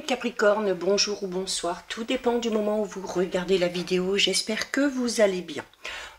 Capricorne, bonjour ou bonsoir, tout dépend du moment où vous regardez la vidéo, j'espère que vous allez bien.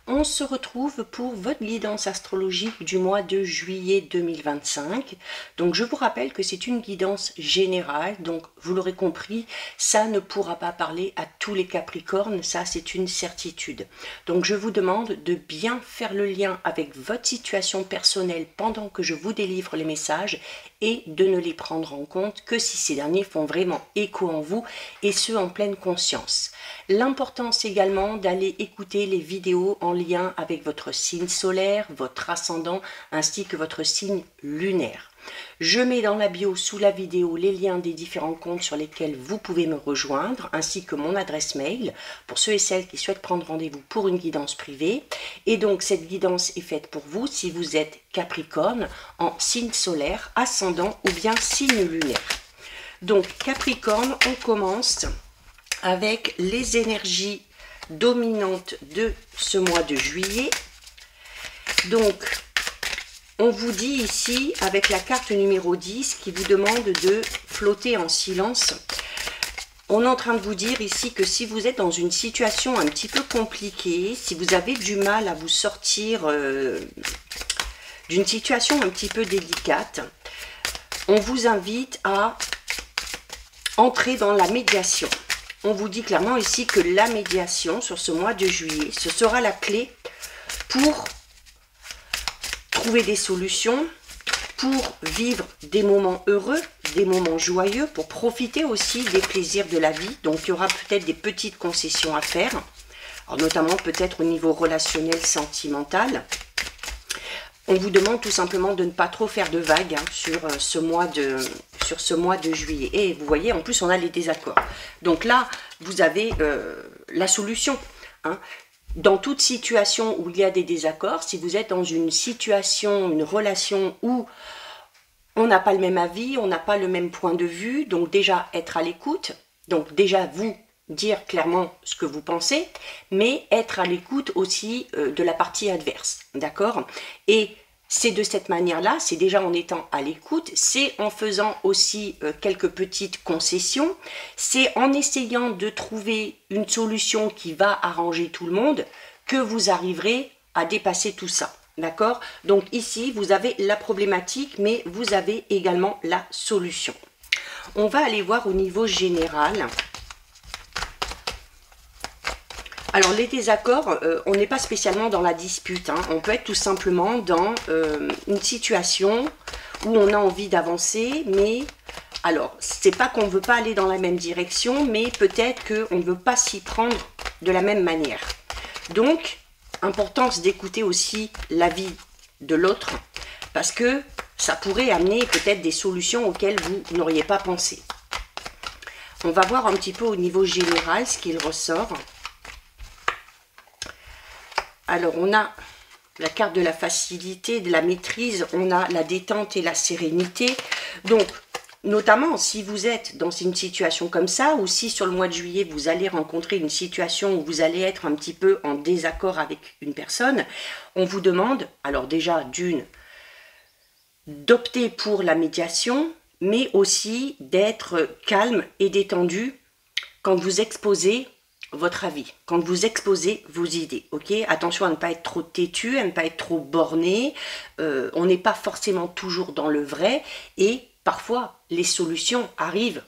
On se retrouve pour votre guidance astrologique du mois de juillet 2025. Donc je vous rappelle que c'est une guidance générale, donc vous l'aurez compris, ça ne pourra pas parler à tous les Capricornes, ça c'est une certitude. Donc je vous demande de bien faire le lien avec votre situation personnelle pendant que je vous délivre les messages et de ne les prendre en compte que si ces derniers font vraiment écho en vous et ce en pleine conscience. L'important c'est également d'aller écouter les vidéos en lien avec votre signe solaire, votre ascendant ainsi que votre signe lunaire. Je mets dans la bio sous la vidéo les liens des différents comptes sur lesquels vous pouvez me rejoindre ainsi que mon adresse mail pour ceux et celles qui souhaitent prendre rendez-vous pour une guidance privée. Et donc cette guidance est faite pour vous si vous êtes Capricorne en signe solaire, ascendant ou bien signe lunaire. Donc Capricorne, on commence avec les énergies dominantes de ce mois de juillet. Donc on vous dit ici, avec la carte numéro 10, qui vous demande de flotter en silence, on est en train de vous dire ici que si vous êtes dans une situation un petit peu compliquée, si vous avez du mal à vous sortir d'une situation un petit peu délicate, on vous invite à entrer dans la médiation. On vous dit clairement ici que la médiation sur ce mois de juillet, ce sera la clé pour trouver des solutions, pour vivre des moments heureux, des moments joyeux, pour profiter aussi des plaisirs de la vie. Donc il y aura peut-être des petites concessions à faire, alors notamment peut-être au niveau relationnel, sentimental. On vous demande tout simplement de ne pas trop faire de vagues sur ce mois de juillet. Et vous voyez, en plus on a les désaccords. Donc là, vous avez la solution. Dans toute situation où il y a des désaccords, si vous êtes dans une situation, une relation où on n'a pas le même avis, on n'a pas le même point de vue, donc déjà être à l'écoute, donc déjà vous dire clairement ce que vous pensez, mais être à l'écoute aussi de la partie adverse, d'accord? Et c'est de cette manière-là, c'est déjà en étant à l'écoute, c'est en faisant aussi quelques petites concessions, c'est en essayant de trouver une solution qui va arranger tout le monde que vous arriverez à dépasser tout ça, d'accord? Donc ici, vous avez la problématique, mais vous avez également la solution. On va aller voir au niveau général. Alors les désaccords, on n'est pas spécialement dans la dispute, on peut être tout simplement dans une situation où on a envie d'avancer, mais alors c'est pas qu'on ne veut pas aller dans la même direction, mais peut-être qu'on ne veut pas s'y prendre de la même manière. Donc, importance d'écouter aussi l'avis de l'autre, parce que ça pourrait amener peut-être des solutions auxquelles vous n'auriez pas pensé. On va voir un petit peu au niveau général ce qu'il ressort. Alors, on a la carte de la facilité, de la maîtrise, on a la détente et la sérénité. Donc, notamment, si vous êtes dans une situation comme ça, ou si sur le mois de juillet, vous allez rencontrer une situation où vous allez être un petit peu en désaccord avec une personne, on vous demande, alors déjà, d'opter pour la médiation, mais aussi d'être calme et détendu quand vous exposez votre avis, quand vous exposez vos idées, ok? Attention à ne pas être trop têtu, à ne pas être trop borné, on n'est pas forcément toujours dans le vrai, et parfois les solutions arrivent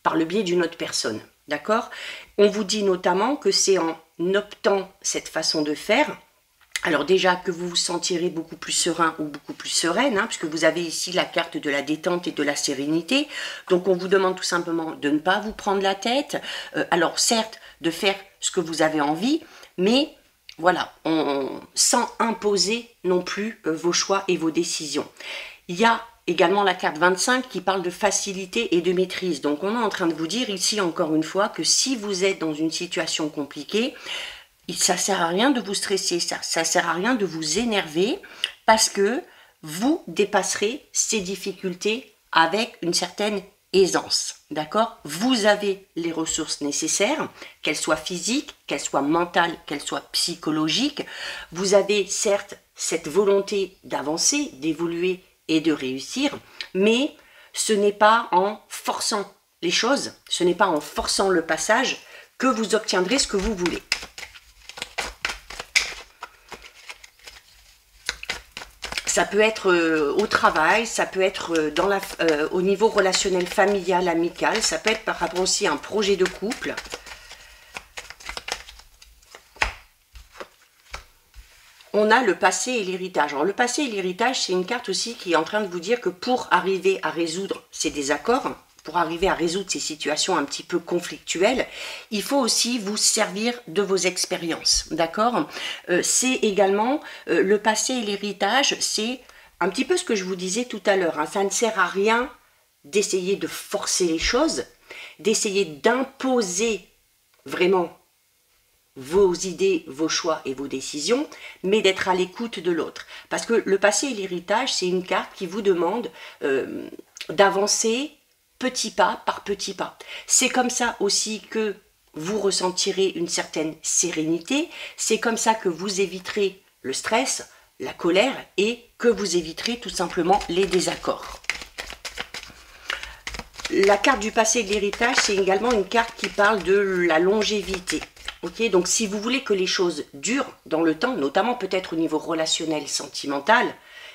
par le biais d'une autre personne, d'accord? On vous dit notamment que c'est en optant cette façon de faire, alors déjà que vous vous sentirez beaucoup plus serein ou beaucoup plus sereine, puisque vous avez ici la carte de la détente et de la sérénité, donc on vous demande tout simplement de ne pas vous prendre la tête, alors certes, de faire ce que vous avez envie, mais voilà, sans imposer non plus vos choix et vos décisions. Il y a également la carte 25 qui parle de facilité et de maîtrise. Donc on est en train de vous dire ici encore une fois que si vous êtes dans une situation compliquée, ça ne sert à rien de vous stresser, ça ne sert à rien de vous énerver parce que vous dépasserez ces difficultés avec une certaine aisance, d'accord? Vous avez les ressources nécessaires, qu'elles soient physiques, qu'elles soient mentales, qu'elles soient psychologiques. Vous avez certes cette volonté d'avancer, d'évoluer et de réussir, mais ce n'est pas en forçant les choses, ce n'est pas en forçant le passage que vous obtiendrez ce que vous voulez. Ça peut être au travail, ça peut être au niveau relationnel familial, amical, ça peut être par rapport aussi à un projet de couple. On a le passé et l'héritage. Alors le passé et l'héritage, c'est une carte aussi qui est en train de vous dire que pour arriver à résoudre ces désaccords, pour arriver à résoudre ces situations un petit peu conflictuelles, il faut aussi vous servir de vos expériences, d'accord? C'est également le passé et l'héritage, c'est un petit peu ce que je vous disais tout à l'heure, hein. Ça ne sert à rien d'essayer de forcer les choses, d'essayer d'imposer vraiment vos idées, vos choix et vos décisions, mais d'être à l'écoute de l'autre. Parce que le passé et l'héritage, c'est une carte qui vous demande d'avancer petit pas par petit pas. C'est comme ça aussi que vous ressentirez une certaine sérénité, c'est comme ça que vous éviterez le stress, la colère et que vous éviterez tout simplement les désaccords. La carte du passé et de l'héritage, c'est également une carte qui parle de la longévité. Okay, donc si vous voulez que les choses durent dans le temps, notamment peut-être au niveau relationnel, sentimental,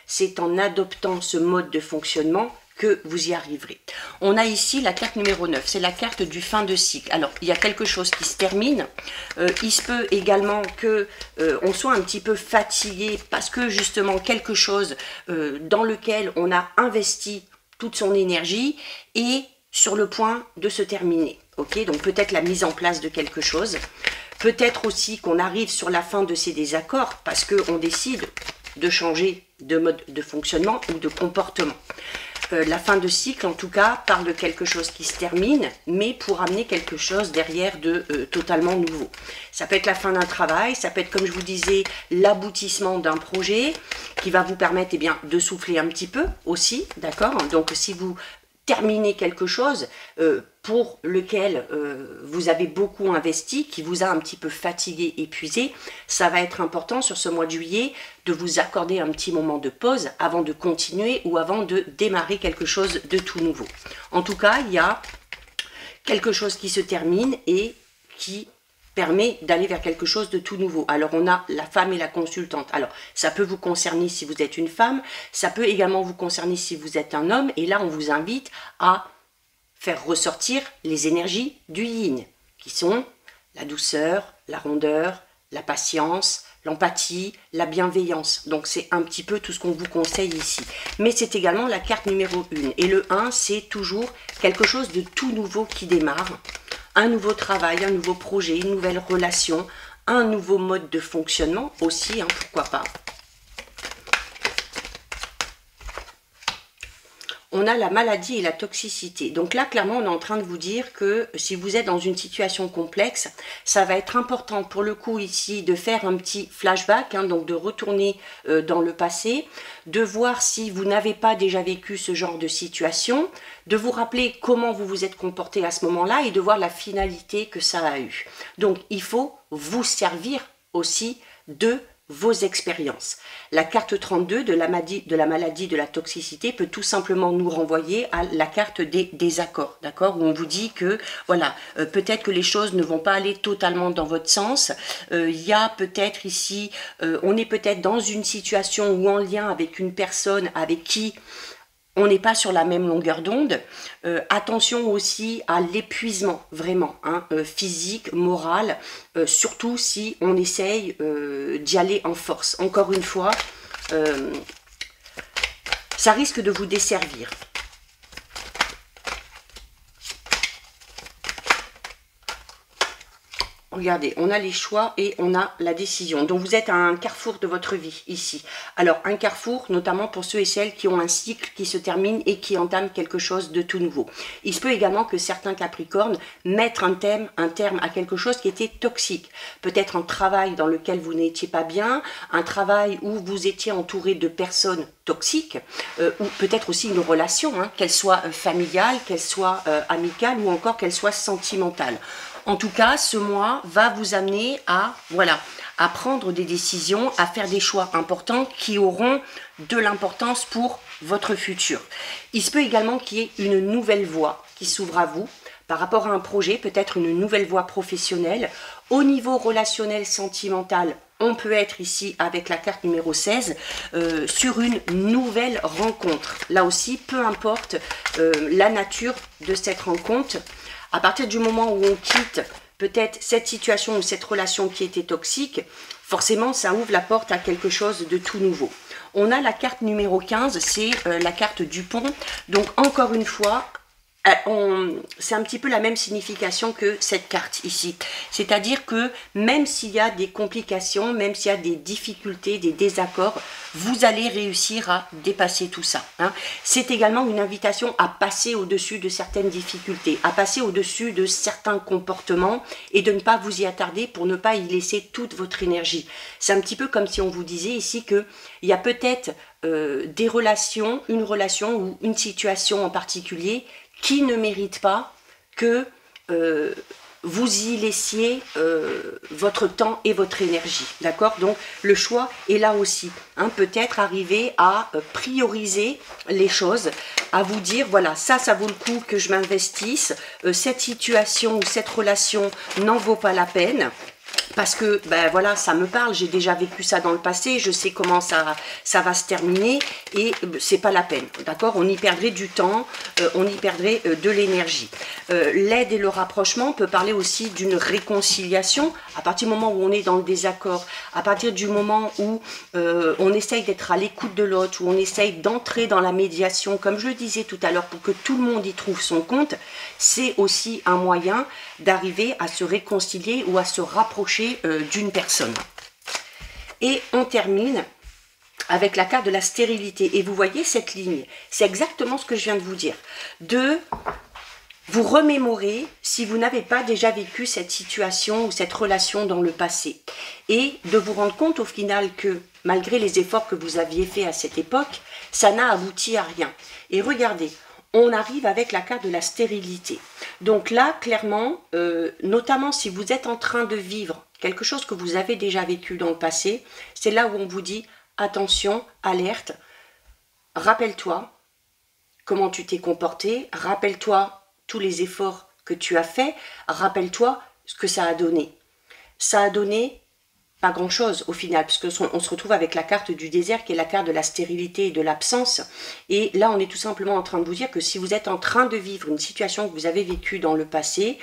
c'est en adoptant ce mode de fonctionnement que vous y arriverez. On a ici la carte numéro 9, c'est la carte du fin de cycle. Alors, il y a quelque chose qui se termine. Il se peut également que on soit un petit peu fatigué parce que justement quelque chose dans lequel on a investi toute son énergie est sur le point de se terminer. Okay, donc peut-être la mise en place de quelque chose. Peut-être aussi qu'on arrive sur la fin de ces désaccords parce qu'on décide de changer de mode de fonctionnement ou de comportement. La fin de cycle, en tout cas, parle de quelque chose qui se termine, mais pour amener quelque chose derrière de totalement nouveau. Ça peut être la fin d'un travail, ça peut être, comme je vous disais, l'aboutissement d'un projet qui va vous permettre eh bien, de souffler un petit peu aussi, d'accord? Donc, si vous terminez quelque chose pour lequel vous avez beaucoup investi, qui vous a un petit peu fatigué, épuisé, ça va être important sur ce mois de juillet de vous accorder un petit moment de pause avant de continuer ou avant de démarrer quelque chose de tout nouveau. En tout cas, il y a quelque chose qui se termine et qui permet d'aller vers quelque chose de tout nouveau. Alors on a la femme et la consultante. Alors ça peut vous concerner si vous êtes une femme, ça peut également vous concerner si vous êtes un homme, et là on vous invite à faire ressortir les énergies du yin, qui sont la douceur, la rondeur, la patience, l'empathie, la bienveillance. Donc c'est un petit peu tout ce qu'on vous conseille ici. Mais c'est également la carte numéro 1. Et le 1, c'est toujours quelque chose de tout nouveau qui démarre. Un nouveau travail, un nouveau projet, une nouvelle relation, un nouveau mode de fonctionnement aussi, hein, pourquoi pas. On a la maladie et la toxicité. Donc là, clairement, on est en train de vous dire que si vous êtes dans une situation complexe, ça va être important pour le coup ici de faire un petit flashback, hein, donc de retourner dans le passé, de voir si vous n'avez pas déjà vécu ce genre de situation, de vous rappeler comment vous vous êtes comporté à ce moment-là et de voir la finalité que ça a eu. Donc, il faut vous servir aussi de vos expériences. La carte 32 de la maladie de la toxicité peut tout simplement nous renvoyer à la carte des désaccords, d'accord, où on vous dit que voilà, peut-être que les choses ne vont pas aller totalement dans votre sens. Il y a peut-être ici, on est peut-être dans une situation ou en lien avec une personne avec qui on n'est pas sur la même longueur d'onde. Attention aussi à l'épuisement, vraiment, hein, physique, moral, surtout si on essaye d'y aller en force. Encore une fois, ça risque de vous desservir. Regardez, on a les choix et on a la décision. Donc vous êtes à un carrefour de votre vie ici. Alors un carrefour, notamment pour ceux et celles qui ont un cycle qui se termine et qui entament quelque chose de tout nouveau. Il se peut également que certains Capricornes mettent un terme à quelque chose qui était toxique. Peut-être un travail dans lequel vous n'étiez pas bien, un travail où vous étiez entouré de personnes toxiques, ou peut-être aussi une relation, hein, qu'elle soit familiale, qu'elle soit amicale ou encore qu'elle soit sentimentale. En tout cas, ce mois va vous amener à, voilà, à prendre des décisions, à faire des choix importants qui auront de l'importance pour votre futur. Il se peut également qu'il y ait une nouvelle voie qui s'ouvre à vous par rapport à un projet, peut-être une nouvelle voie professionnelle. Au niveau relationnel, sentimental, on peut être ici avec la carte numéro 16 sur une nouvelle rencontre. Là aussi, peu importe la nature de cette rencontre, à partir du moment où on quitte peut-être cette situation ou cette relation qui était toxique, forcément ça ouvre la porte à quelque chose de tout nouveau. On a la carte numéro 15, c'est la carte du pont. Donc encore une fois, c'est un petit peu la même signification que cette carte ici. C'est-à-dire que même s'il y a des complications, même s'il y a des difficultés, des désaccords, vous allez réussir à dépasser tout ça. Hein. C'est également une invitation à passer au-dessus de certaines difficultés, à passer au-dessus de certains comportements et de ne pas vous y attarder pour ne pas y laisser toute votre énergie. C'est un petit peu comme si on vous disait ici qu'il y a peut-être des relations, une relation ou une situation en particulier qui ne mérite pas que vous y laissiez votre temps et votre énergie, d'accord? Donc le choix est là aussi, hein, peut-être arriver à prioriser les choses, à vous dire, voilà, ça vaut le coup que je m'investisse, cette situation ou cette relation n'en vaut pas la peine, parce que, ben voilà, ça me parle, j'ai déjà vécu ça dans le passé, je sais comment ça va se terminer et c'est pas la peine, d'accord? On y perdrait du temps, on y perdrait de l'énergie. L'aide et le rapprochement peut parler aussi d'une réconciliation à partir du moment où on est dans le désaccord, à partir du moment où on essaye d'être à l'écoute de l'autre, où on essaye d'entrer dans la médiation, comme je le disais tout à l'heure, pour que tout le monde y trouve son compte, c'est aussi un moyen d'arriver à se réconcilier ou à se rapprocher d'une personne. Et on termine avec la carte de la stérilité. Et vous voyez cette ligne, c'est exactement ce que je viens de vous dire. De vous remémorer si vous n'avez pas déjà vécu cette situation ou cette relation dans le passé. Et de vous rendre compte au final que malgré les efforts que vous aviez faits à cette époque, ça n'a abouti à rien. Et regardez, on arrive avec la carte de la stérilité. Donc là, clairement, notamment si vous êtes en train de vivre quelque chose que vous avez déjà vécu dans le passé, c'est là où on vous dit, attention, alerte, rappelle-toi comment tu t'es comporté, rappelle-toi tous les efforts que tu as faits, rappelle-toi ce que ça a donné. Ça a donné pas grand-chose au final, puisque on se retrouve avec la carte du désert qui est la carte de la stérilité et de l'absence. Et là, on est tout simplement en train de vous dire que si vous êtes en train de vivre une situation que vous avez vécue dans le passé,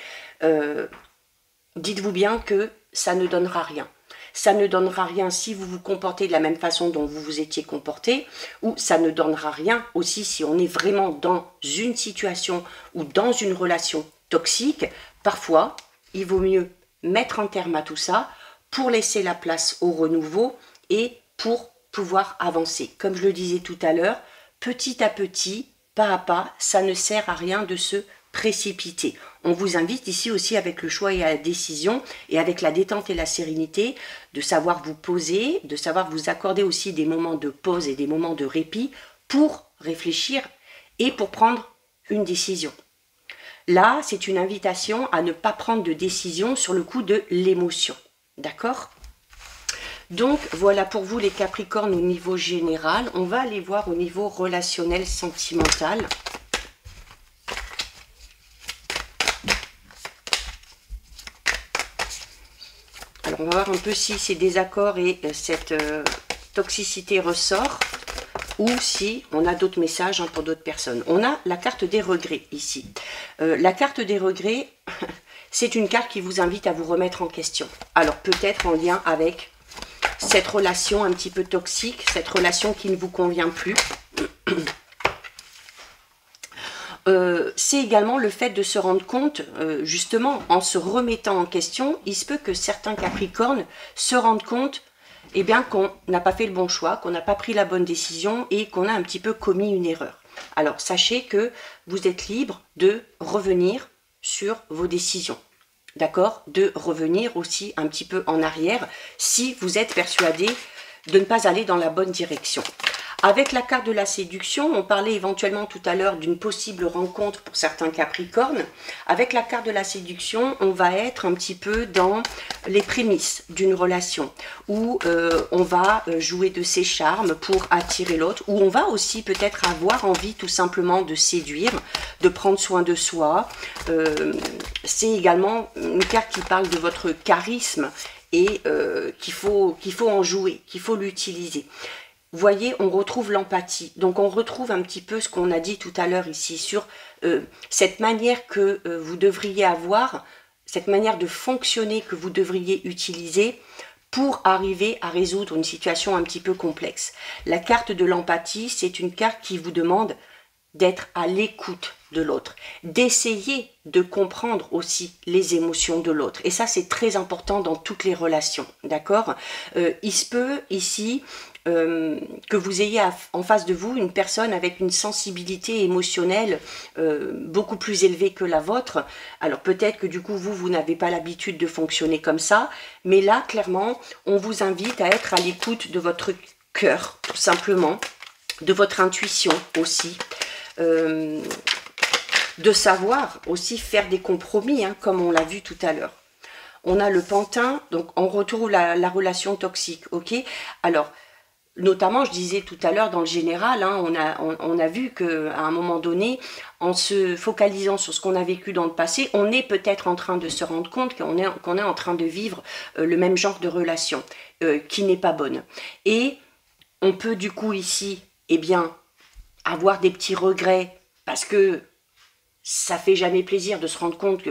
dites-vous bien que ça ne donnera rien. Ça ne donnera rien si vous vous comportez de la même façon dont vous vous étiez comporté, ou ça ne donnera rien aussi si on est vraiment dans une situation ou dans une relation toxique. Parfois, il vaut mieux mettre un terme à tout ça pour laisser la place au renouveau et pour pouvoir avancer. Comme je le disais tout à l'heure, petit à petit, pas à pas, ça ne sert à rien de se précipiter. On vous invite ici aussi avec le choix et la décision et avec la détente et la sérénité de savoir vous poser, de savoir vous accorder aussi des moments de pause et des moments de répit pour réfléchir et pour prendre une décision. Là, c'est une invitation à ne pas prendre de décision sur le coup de l'émotion. D'accord? Donc, voilà pour vous les Capricornes au niveau général. On va aller voir au niveau relationnel, sentimental. Alors, on va voir un peu si ces désaccords et cette toxicité ressort ou si on a d'autres messages pour d'autres personnes. On a la carte des regrets ici. La carte des regrets, c'est une carte qui vous invite à vous remettre en question. Alors, peut-être en lien avec cette relation un petit peu toxique, cette relation qui ne vous convient plus. C'est également le fait de se rendre compte, justement, en se remettant en question, il se peut que certains Capricornes se rendent compte eh bien, qu'on n'a pas fait le bon choix, qu'on n'a pas pris la bonne décision et qu'on a un petit peu commis une erreur. Alors, sachez que vous êtes libre de revenir sur vos décisions. D'accord? De revenir aussi un petit peu en arrière si vous êtes persuadé de ne pas aller dans la bonne direction. Avec la carte de la séduction, on parlait éventuellement tout à l'heure d'une possible rencontre pour certains Capricornes. Avec la carte de la séduction, on va être un petit peu dans les prémices d'une relation, où on va jouer de ses charmes pour attirer l'autre, où on va aussi peut-être avoir envie tout simplement de séduire, de prendre soin de soi. C'est également une carte qui parle de votre charisme et qu'il faut en jouer, qu'il faut l'utiliser. Vous voyez, on retrouve l'empathie. Donc, on retrouve un petit peu ce qu'on a dit tout à l'heure ici sur cette manière que vous devriez avoir, cette manière de fonctionner que vous devriez utiliser pour arriver à résoudre une situation un petit peu complexe. La carte de l'empathie, c'est une carte qui vous demande d'être à l'écoute de l'autre, d'essayer de comprendre aussi les émotions de l'autre. Et ça, c'est très important dans toutes les relations, d'accord? Il se peut ici que vous ayez en face de vous une personne avec une sensibilité émotionnelle beaucoup plus élevée que la vôtre. Alors peut-être que du coup, vous n'avez pas l'habitude de fonctionner comme ça, mais là, clairement, on vous invite à être à l'écoute de votre cœur, tout simplement, de votre intuition aussi, de savoir aussi faire des compromis, hein, comme on l'a vu tout à l'heure. On a le pantin, donc on retrouve la relation toxique, ok? Alors, notamment, je disais tout à l'heure, dans le général, hein, on a vu qu'à un moment donné, en se focalisant sur ce qu'on a vécu dans le passé, on est peut-être en train de se rendre compte qu'on est en train de vivre le même genre de relation, qui n'est pas bonne. Et on peut du coup ici, eh bien, avoir des petits regrets, parce que ça fait jamais plaisir de se rendre compte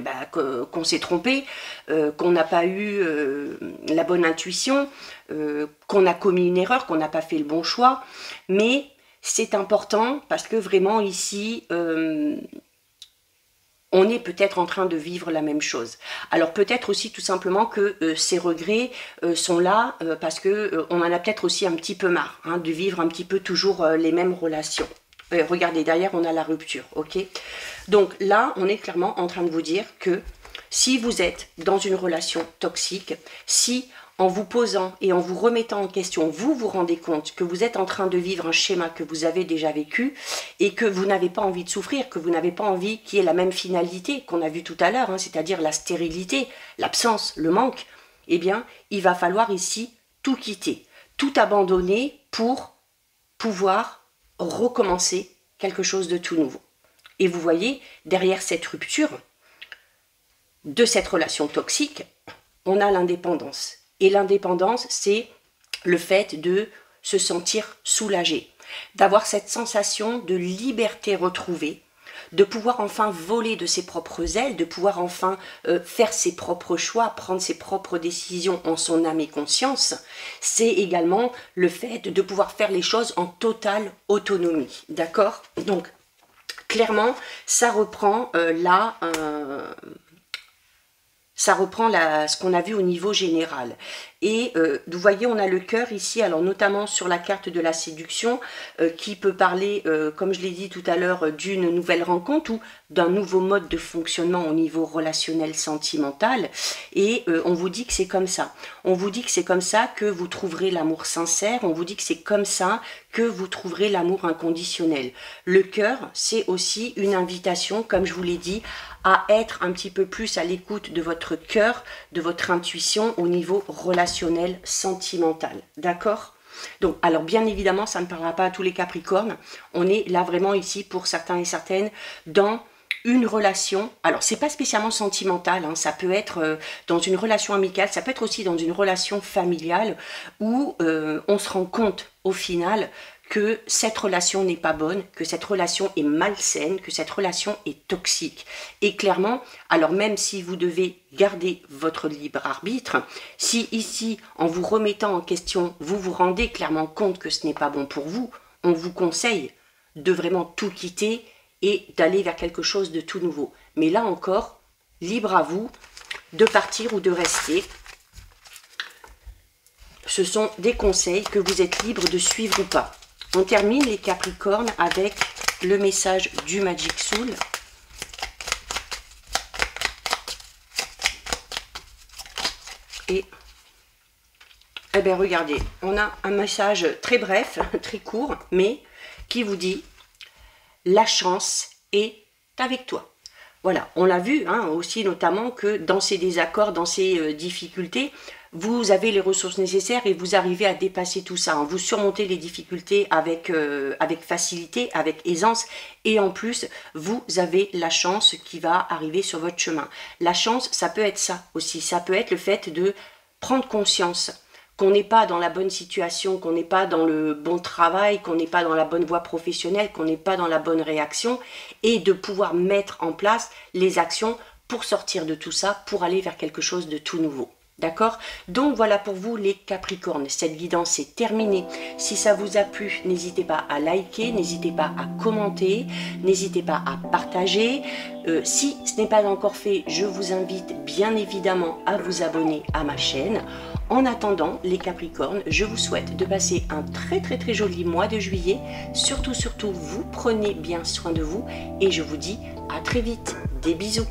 qu'on s'est trompé, qu'on n'a pas eu la bonne intuition, qu'on a commis une erreur, qu'on n'a pas fait le bon choix. Mais c'est important parce que vraiment ici, on est peut-être en train de vivre la même chose. Alors peut-être aussi tout simplement que ces regrets sont là parce qu'on en a peut-être aussi un petit peu marre, hein, de vivre un petit peu toujours les mêmes relations. Regardez, derrière, on a la rupture, ok? Donc là, on est clairement en train de vous dire que si vous êtes dans une relation toxique, si en vous posant et en vous remettant en question, vous vous rendez compte que vous êtes en train de vivre un schéma que vous avez déjà vécu et que vous n'avez pas envie de souffrir, que vous n'avez pas envie qu'il y ait la même finalité qu'on a vu tout à l'heure, hein, c'est-à-dire la stérilité, l'absence, le manque, eh bien, il va falloir ici tout quitter, tout abandonner pour pouvoir recommencer quelque chose de tout nouveau. Et vous voyez, derrière cette rupture de cette relation toxique, on a l'indépendance. Et l'indépendance, c'est le fait de se sentir soulagé, d'avoir cette sensation de liberté retrouvée, de pouvoir enfin voler de ses propres ailes, de pouvoir enfin faire ses propres choix, prendre ses propres décisions en son âme et conscience. C'est également le fait de pouvoir faire les choses en totale autonomie, d'accord? Donc, clairement, ça reprend ce qu'on a vu au niveau général. Et vous voyez, on a le cœur ici, alors notamment sur la carte de la séduction, qui peut parler, comme je l'ai dit tout à l'heure, d'une nouvelle rencontre ou d'un nouveau mode de fonctionnement au niveau relationnel sentimental. Et on vous dit que c'est comme ça. On vous dit que c'est comme ça que vous trouverez l'amour sincère. On vous dit que c'est comme ça que vous trouverez l'amour inconditionnel. Le cœur, c'est aussi une invitation, comme je vous l'ai dit, à être un petit peu plus à l'écoute de votre cœur, de votre intuition au niveau relationnel, sentimental. D'accord? Donc, alors bien évidemment, ça ne parlera pas à tous les Capricornes. On est là vraiment ici pour certains et certaines dans une relation. Alors, c'est pas spécialement sentimental, hein, ça peut être dans une relation amicale, ça peut être aussi dans une relation familiale où on se rend compte au final que cette relation n'est pas bonne, que cette relation est malsaine, que cette relation est toxique. Et clairement, alors même si vous devez garder votre libre arbitre, si ici, en vous remettant en question, vous vous rendez clairement compte que ce n'est pas bon pour vous, on vous conseille de vraiment tout quitter et d'aller vers quelque chose de tout nouveau. Mais là encore, libre à vous de partir ou de rester. Ce sont des conseils que vous êtes libre de suivre ou pas. On termine les Capricornes avec le message du Magic Soul. Et Eh bien, regardez, on a un message très bref, très court, mais qui vous dit « La chance est avec toi ». Voilà, on l'a vu hein, aussi notamment que dans ces désaccords, dans ces difficultés, vous avez les ressources nécessaires et vous arrivez à dépasser tout ça. Hein. Vous surmontez les difficultés avec facilité, avec aisance et en plus, vous avez la chance qui va arriver sur votre chemin. La chance, ça peut être ça aussi. Ça peut être le fait de prendre conscience qu'on n'est pas dans la bonne situation, qu'on n'est pas dans le bon travail, qu'on n'est pas dans la bonne voie professionnelle, qu'on n'est pas dans la bonne réaction, et de pouvoir mettre en place les actions pour sortir de tout ça, pour aller vers quelque chose de tout nouveau. D'accord? Donc voilà pour vous les Capricornes, cette guidance est terminée. Si ça vous a plu, n'hésitez pas à liker, n'hésitez pas à commenter, n'hésitez pas à partager. Si ce n'est pas encore fait, je vous invite bien évidemment à vous abonner à ma chaîne. En attendant, les Capricornes, je vous souhaite de passer un très joli mois de juillet. Surtout, vous prenez bien soin de vous et je vous dis à très vite. Des bisous.